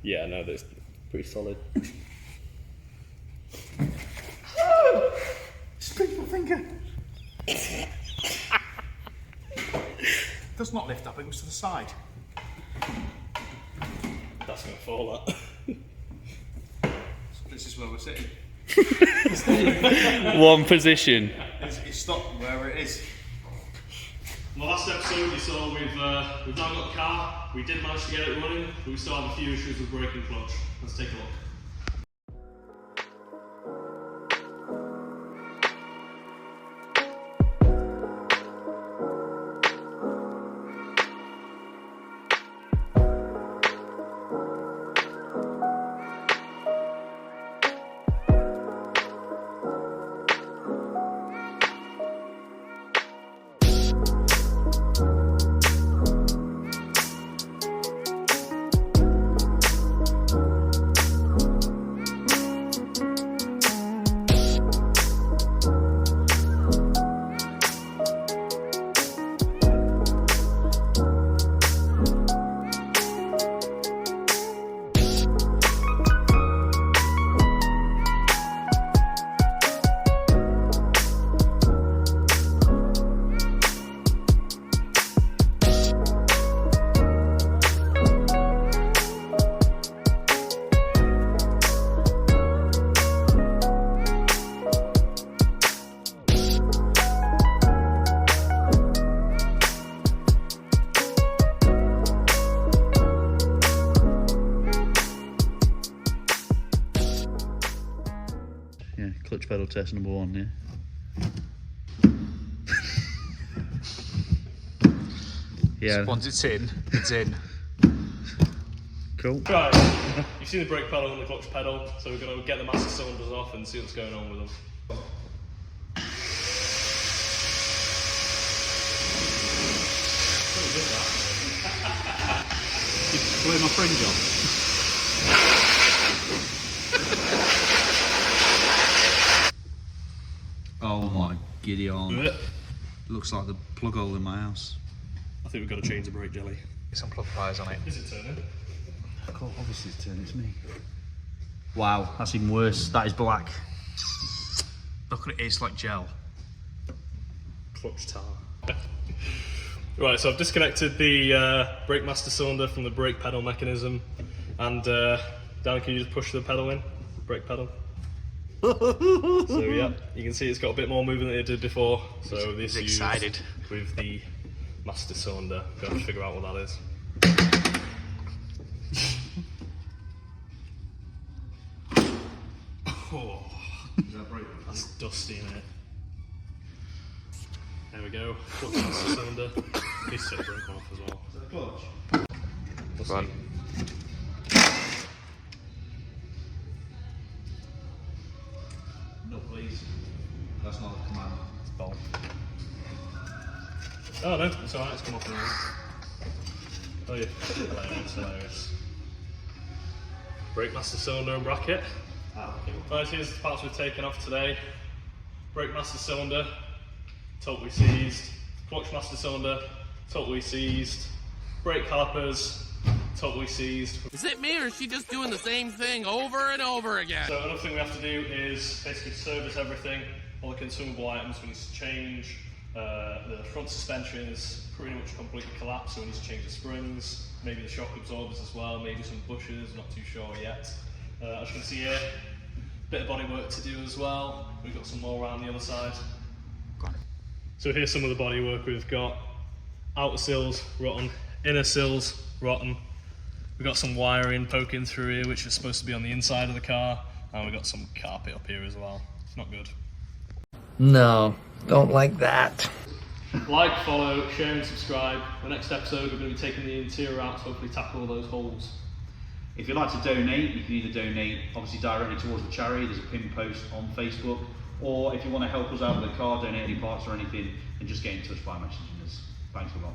Yeah, no, that's pretty solid. Squeeze my finger. Does not lift up, it goes to the side. That's gonna fall, that. This is where we're sitting. One position. It's stopped where it is. Well, last episode you saw we've now got a car. We did manage to get it running, but we still have a few issues with brake and clutch. Let's take a look. Yeah, clutch pedal test number 1, yeah. Yeah. Once it's in, it's in. Cool. Right, you've seen the brake pedal and the clutch pedal, so we're going to get the master cylinders off and see what's going on with them. Blow my fringe off. Oh my giddy arm. Looks like the plug hole in my house. I think we've got to change the brake jelly. Some plug pliers on it. Is it turning? Cool, obviously it's turning, it's me. Wow, that's even worse. That is black. Look at it, it's like gel. Clutch tar. Right, so I've disconnected the brake master cylinder from the brake pedal mechanism, and Dan, can you just push the pedal in? Brake pedal. So yeah, you can see it's got a bit more movement than it did before. So this is excited with the master cylinder. Got to figure out what that is. Oh, that's dusty in it. There we go. Clutch master cylinder. Needs to take the brake off as well. Is that a clutch? We'll Go on. see. No, please. That's not a command. It's bolt. Oh no, it's alright, it's come off now. Oh yeah, hilarious, hilarious. Brake master cylinder and bracket. Right, here's the parts we've taken off today. Brake master cylinder, totally seized. Clutch master cylinder, totally seized. Brake calipers, totally seized. Is it me or is she just doing the same thing over and over again? So another thing we have to do is basically service everything, all the consumable items we need to change. The front suspension is pretty much completely collapsed, so we need to change the springs, maybe the shock absorbers as well, maybe some bushes, not too sure yet. As you can see here, bit of body work to do as well. We've got some more around the other side. So here's some of the body work we've got. Outer sills rotten, inner sills rotten. We've got some wiring poking through here, which is supposed to be on the inside of the car, and we've got some carpet up here as well. It's not good. No, don't like that. Like, follow, share and subscribe. The next episode we're going to be taking the interior out to hopefully tackle all those holes. If you'd like to donate, you can either donate obviously directly towards the charity. There's a pin post on Facebook, or if you want to help us out with a car, donate any parts or anything, then just get in touch by messaging us. Thanks a lot.